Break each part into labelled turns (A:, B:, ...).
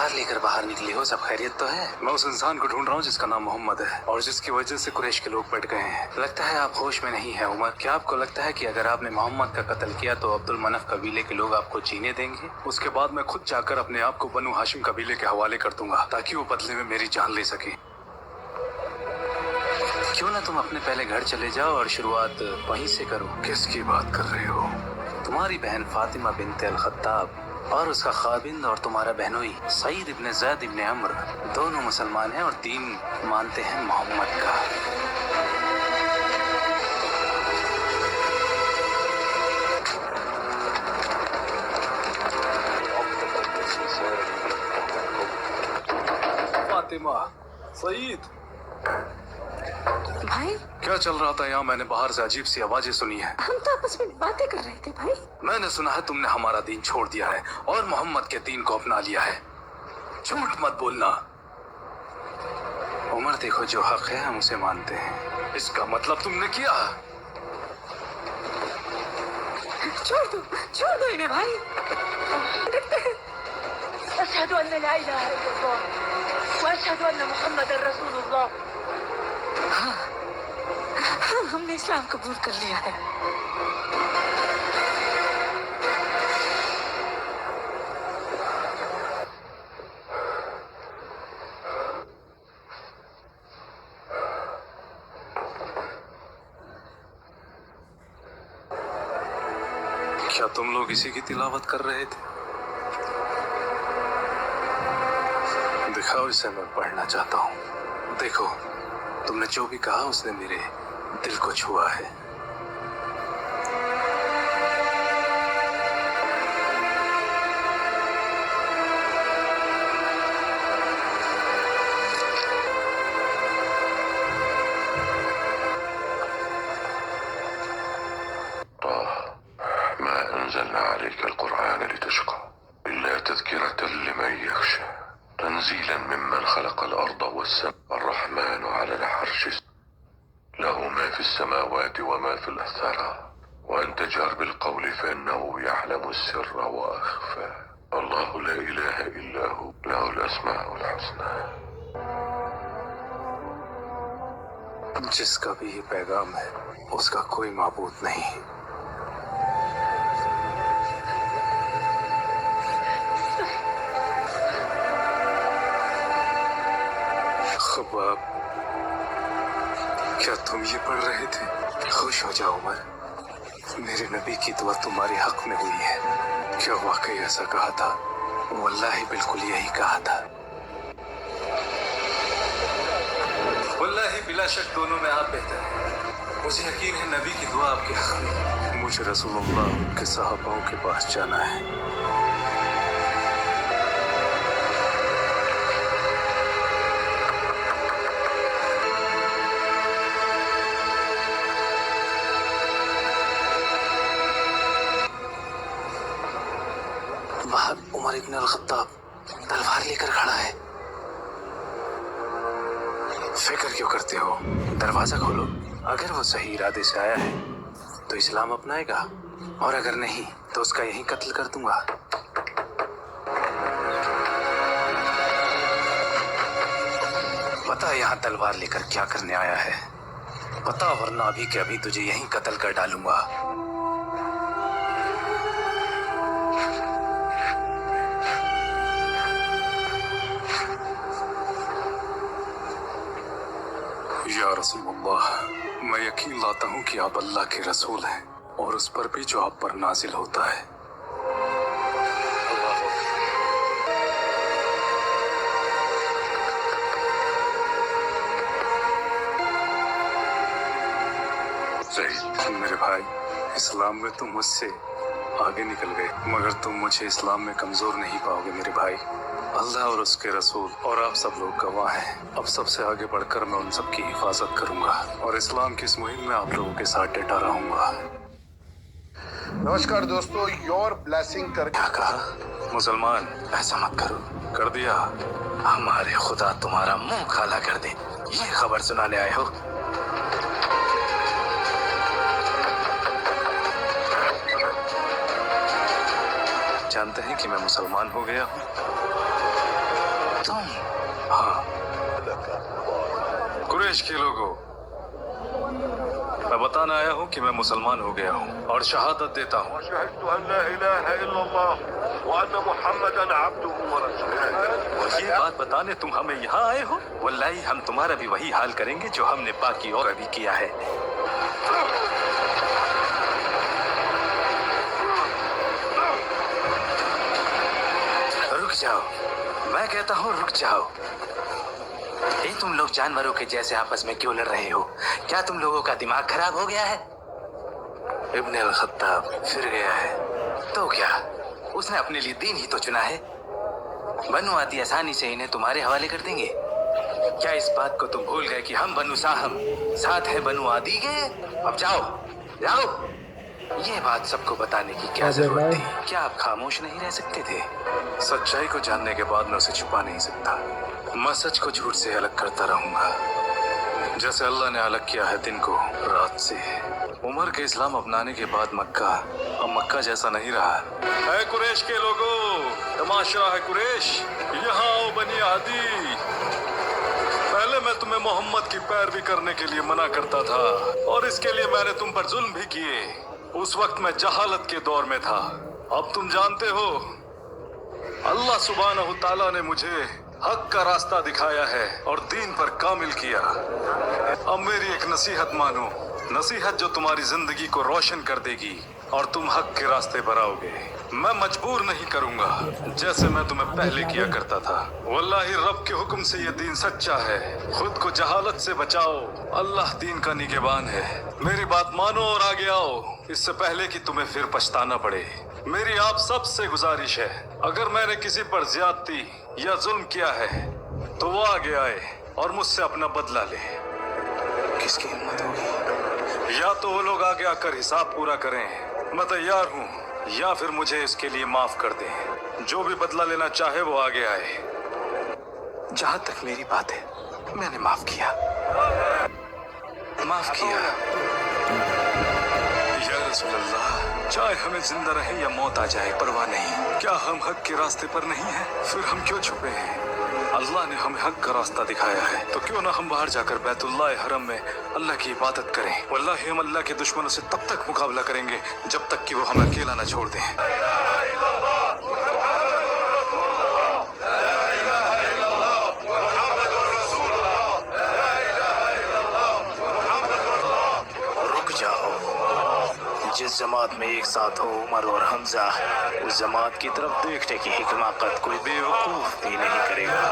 A: तलवार लेकर बाहर निकले हो, सब खैरियत तो है? मैं उस इंसान को ढूंढ रहा हूँ जिसका नाम मोहम्मद है और जिसकी वजह से कुरैश के लोग बैठ गए हैं। लगता है आप होश में नहीं है उमर। क्या आपको लगता है कि अगर आपने मोहम्मद का कत्ल किया तो अब्दुल मनफ कबीले के लोग आपको जीने देंगे? उसके बाद मैं खुद जाकर अपने आप को बनु हाशिम कबीले के हवाले कर दूंगा ताकि वो बदले में मेरी जान ले सके। क्यों ना तुम अपने पहले घर चले जाओ और शुरुआत वहीं से करो। किसकी बात कर रहे हो? तुम्हारी बहन फातिमा बिनते अल खत्ताब और उसका खाबिंद और तुम्हारा बहनोई सईद इब्ने ज़ैद इब्ने अम्र दोनों मुसलमान हैं और दीन मानते हैं मोहम्मद का। फातिमा, सईद
B: भाई,
A: क्या चल रहा था यहाँ? मैंने बाहर से अजीब सी आवाजें सुनी है।
B: हम तो आपस में बातें कर रहे थे भाई।
A: मैंने सुना है तुमने हमारा दीन छोड़ दिया है और मोहम्मद के दीन को अपना लिया है। झूठ मत बोलना। उमर देखो, जो हक है हम उसे मानते हैं। इसका मतलब तुमने किया?
B: छोड़ दो इन्हें भाई।
C: अशहदु अन्ना ला इलाहा इल्लल्लाह व अशहदु अन्ना मुहम्मदर रसूलुल्लाह।
B: हाँ, हमने इस्लाम कबूल कर लिया है।
A: क्या तुम लोग इसी की तिलावत कर रहे थे? दिखाओ, इसे मैं पढ़ना चाहता हूँ। देखो, तुमने जो भी कहा उसने मेरे दिल को छुआ है।
D: أنزلنا عليك القرآن لتشقى إلا تذكرة لمن يخشى تنزيلا ممن خلق الأرض والسماء الرحمن على العرش له ما في السماوات وما في الثرى وأن تجهر بالقول فإنه يعلم السر وأخفى الله لا إله إلا هو له الأسماء الحسنى।
A: जिसका भी ये पैगाम है उसका कोई माबूद नहीं। खबाब, क्या तुम ये पढ़ रहे थे? खुश हो जाओ उमर, मेरे नबी की दुआ तुम्हारे हक में हुई है। क्या वाकई ऐसा कहा था? वल्लाही बिल्कुल यही कहा था। वल्लाही बिला शक दोनों में आप बेहतर हैं। मुझे यकीन है नबी की दुआ आपके हक में। मुझे रसूलुल्लाह के सहाबाओं के पास जाना है। वहाँ उमर इब्न अल खत्ताब तलवार लेकर खड़ा है। फिक्र क्यों करते हो? दरवाजा खोलो। अगर वो सही इरादे से आया है तो इस्लाम अपनाएगा और अगर नहीं तो उसका यही कत्ल कर दूंगा। पता है यहाँ तलवार लेकर क्या करने आया है? पता, वरना अभी के अभी तुझे यहीं कत्ल कर डालूंगा। या रसूलुल्लाह, मैं यकीन लाता हूँ कि आप अल्लाह के रसूल हैं और उस पर भी जो आप पर नाजिल होता है। मेरे भाई, इस्लाम में तुम मुझसे आगे निकल गए, मगर तुम मुझे इस्लाम में कमजोर नहीं पाओगे मेरे भाई। अल्लाह और उसके रसूल और आप सब लोग गवाह हैं। अब सबसे आगे बढ़कर मैं उन सब की हिफाजत करूंगा और इस्लाम की इस मुहिम में आप लोगों के साथ डटा रहूंगा।
E: नमस्कार दोस्तों, योर ब्लेसिंग कर।
A: क्या कहा? मुसलमान, ऐसा मत करो। कर दिया? हमारे खुदा तुम्हारा मुंह काला कर दे। ये खबर सुनाने आए हो? जानते हैं कि मैं मुसलमान हो गया हूँ। तुम? हाँ। कुरैश के लोगों, मैं बताना आया हूँ कि मैं मुसलमान हो गया हूँ और शहादत देता हूँ
D: وشهدت أن لا إله إلا الله وأن محمدا عبده ورسوله.
A: और ये बात बताने तुम हमें यहाँ आए हो? वल्लाही हम तुम्हारा भी वही हाल करेंगे जो हमने बाकी और अभी किया है। रुक जाओ, मैं कहता हूँ रुक जाओ। ये तुम लोग जानवरों के जैसे आपस में क्यों लड़ रहे हो? क्या तुम लोगों का दिमाग खराब हो गया है? इब्न अल-खत्ताब फिर गया है तो क्या? उसने अपने लिए दीन ही तो चुना है। बनु आदि आसानी से इन्हें तुम्हारे हवाले कर देंगे। क्या इस बात को तुम भूल गए कि हम बनु साहम साथ है बनु आदि के? अब जाओ जाओ। ये बात सबको बताने की क्या जरूरत थी? क्या आप खामोश नहीं रह सकते थे? सच्चाई को जानने के बाद मैं उसे छुपा नहीं सकता। मैं सच को झूठ से अलग करता रहूंगा, जैसे अल्लाह ने अलग किया है दिन को रात से। उमर के इस्लाम अपनाने के बाद मक्का अब मक्का जैसा नहीं रहा। है कुरैश के लोगों, तमाशा है कुरैश, यहाँ आओ बनी आदि। पहले मैं तुम्हें मोहम्मद की पैरवी करने के लिए मना करता था और इसके लिए मैंने तुम पर जुल्म भी किए। उस वक्त मैं जहालत के दौर में था। अब तुम जानते हो अल्लाह सुब्हानहू तआला ने मुझे हक का रास्ता दिखाया है और दीन पर कामिल किया। अब मेरी एक नसीहत मानो, नसीहत जो तुम्हारी जिंदगी को रोशन कर देगी और तुम हक के रास्ते पर आओगे। मैं मजबूर नहीं करूंगा जैसे मैं तुम्हें पहले किया करता था। वल्लाही रब के हुक्म से ये दीन सच्चा है। खुद को जहालत से बचाओ, अल्लाह दीन का निगहबान है। मेरी बात मानो और आगे आओ, इससे पहले कि तुम्हें फिर पछताना पड़े। मेरी आप सब से गुजारिश है, अगर मैंने किसी पर ज्यादती या जुल्म किया है तो वो आगे आए और मुझसे अपना बदला ले। किसकी हिम्मत होगी? या तो वो लोग आगे आकर हिसाब पूरा करें, मैं तैयार हूँ, या फिर मुझे इसके लिए माफ कर दें। जो भी बदला लेना चाहे वो आगे आए। जहाँ तक मेरी बात है, मैंने माफ किया। या रसूल अल्लाह, चाहे हमें जिंदा रहे या मौत आ जाए परवाह नहीं। क्या हम हक के रास्ते पर नहीं हैं? फिर हम क्यों छुपे हैं? अल्लाह ने हमें हक का रास्ता दिखाया है, तो क्यों ना हम बाहर जाकर बैतुल्लाह हरम में अल्लाह की इबादत करें। वल्लाही हम अल्लाह के दुश्मनों से तब तक मुकाबला करेंगे जब तक कि वो हमें अकेला न छोड़ दें। रुक जाओ। जिस जमात में एक साथ हो उमर और हमजा, उस जमात की तरफ देखने की हिकमाकत कोई बेवकूफ भी नहीं करेगा।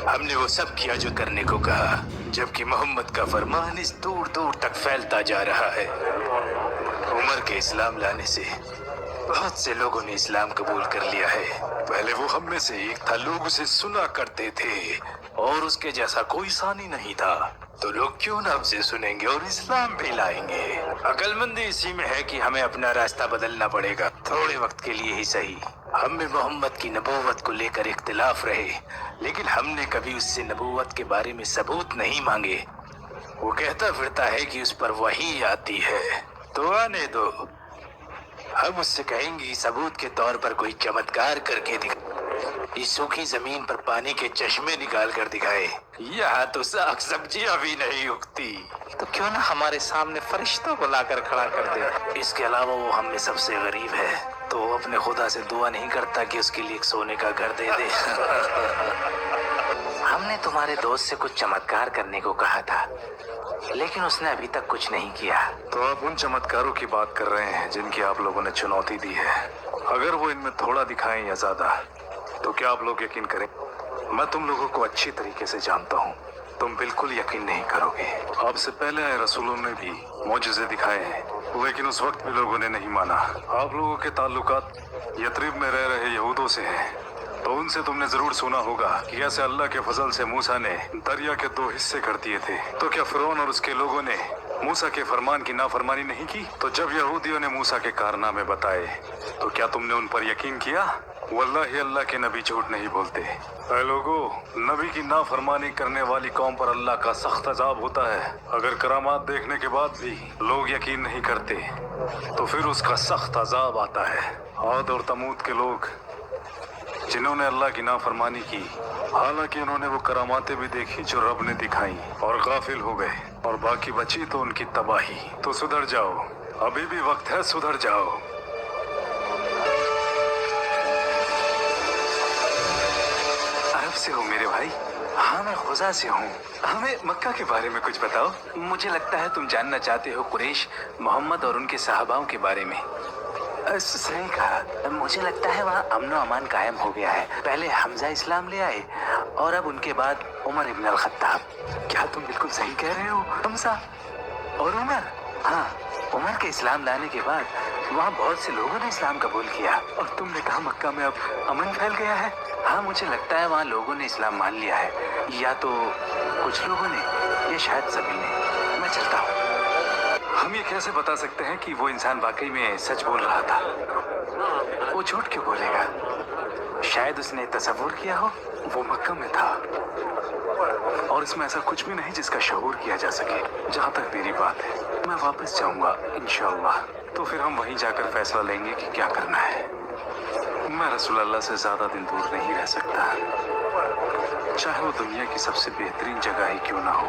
A: हमने वो सब किया जो करने को कहा, जबकि मोहम्मद का फरमान इस दूर दूर तक फैलता जा रहा है। उमर के इस्लाम लाने से बहुत से लोगों ने इस्लाम कबूल कर लिया है। पहले वो हम में से एक था, लोग उसे सुना करते थे और उसके जैसा कोई सानी नहीं था। तो लोग क्यों ना हमसे सुनेंगे और इस्लाम भी लाएंगे। अक्लमंदी इसी में है कि हमें अपना रास्ता बदलना पड़ेगा, थोड़े वक्त के लिए ही सही। हम में मोहम्मद की नबूवत को लेकर इख्तिलाफ रहे, लेकिन हमने कभी उससे नबूवत के बारे में सबूत नहीं मांगे। वो कहता फिरता है कि उस पर वही आती है, तो आने दो। हम उससे कहेंगे सबूत के तौर पर कोई चमत्कार करके दिखा, इस सूखी जमीन पर पानी के चश्मे निकाल कर दिखाए। यहाँ तो साग सब्जियां भी नहीं उगती, तो क्यों ना हमारे सामने फरिश्तों को लाकर खड़ा कर दे। इसके अलावा वो हम में सबसे गरीब है, तो वो अपने खुदा से दुआ नहीं करता कि उसके लिए एक सोने का घर दे दे। हमने तुम्हारे दोस्त से कुछ चमत्कार करने को कहा था, लेकिन उसने अभी तक कुछ नहीं किया। तो आप उन चमत्कारों की बात कर रहे हैं जिनकी आप लोगों ने चुनौती दी है। अगर वो इनमें थोड़ा दिखाएं या ज्यादा, तो क्या आप लोग यकीन करें? मैं तुम लोगों को अच्छी तरीके से जानता हूँ, तुम बिल्कुल यकीन नहीं करोगे। आपसे पहले आए रसूलों ने भी मौजज़े दिखाए हैं, लेकिन उस वक्त भी लोगों ने नहीं माना। आप लोगों के ताल्लुकात यथरिब में रह रहे यहूदों से हैं, तो उनसे तुमने जरूर सुना होगा कि कैसे अल्लाह के फजल से मूसा ने दरिया के 2 हिस्से कर दिए थे। तो क्या फिरौन और उसके लोगों ने मूसा के फरमान की नाफरमानी नहीं की? तो जब यहूदियों ने मूसा के कारनामे बताए, तो क्या तुमने उन पर यकीन किया? वल्लाही अल्लाह के नबी झूठ नहीं बोलते। ऐ लोगों, नबी की नाफरमानी करने वाली कौम पर अल्लाह का सख्त अजाब होता है। अगर करामात देखने के बाद भी लोग यकीन नहीं करते तो फिर उसका सख्त अजाब आता है। आद और तमूद के लोग जिन्होंने अल्लाह की नाफरमानी की, हालांकि उन्होंने वो करामातें भी देखी जो रब ने दिखाई और गाफिल हो गए, और बाकी बची तो उनकी तबाही। तो सुधर जाओ, अभी भी वक्त है, सुधर जाओ। अरब से हो मेरे भाई? हाँ, मैं खुजा से हूँ। हमें मक्का के बारे में कुछ बताओ। मुझे लगता है तुम जानना चाहते हो कुरैश, मोहम्मद और उनके सहाबाओं के बारे में। सही कहा। मुझे लगता है वहाँ अमन अमान कायम हो गया है। पहले हमजा इस्लाम ले आए और अब उनके बाद उमर इब्न अल खत्ताब। क्या तुम बिल्कुल सही कह रहे हो? हमजा और उमर? हाँ, उमर के इस्लाम लाने के बाद वहाँ बहुत से लोगों ने इस्लाम कबूल किया। और तुमने कहा मक्का में अब अमन फैल गया है? हाँ, मुझे लगता है वहाँ लोगों ने इस्लाम मान लिया है, या तो कुछ लोगों ने या शायद सभी ने। मैं चलता हूँ। हम ये कैसे बता सकते हैं कि वो इंसान वाकई में सच बोल रहा था? वो झूठ क्यों बोलेगा? शायद उसने तसव्वुर किया हो वो मक्का में था, और इसमें ऐसा कुछ भी नहीं जिसका शऊर किया जा सके। जहाँ तक मेरी बात है, मैं वापस जाऊंगा इंशाअल्लाह। तो फिर हम वहीं जाकर फैसला लेंगे कि क्या करना है। मैं रसूल अल्लाह से ज्यादा दिन दूर नहीं रह सकता, चाहे वो दुनिया की सबसे बेहतरीन जगह ही क्यों ना हो।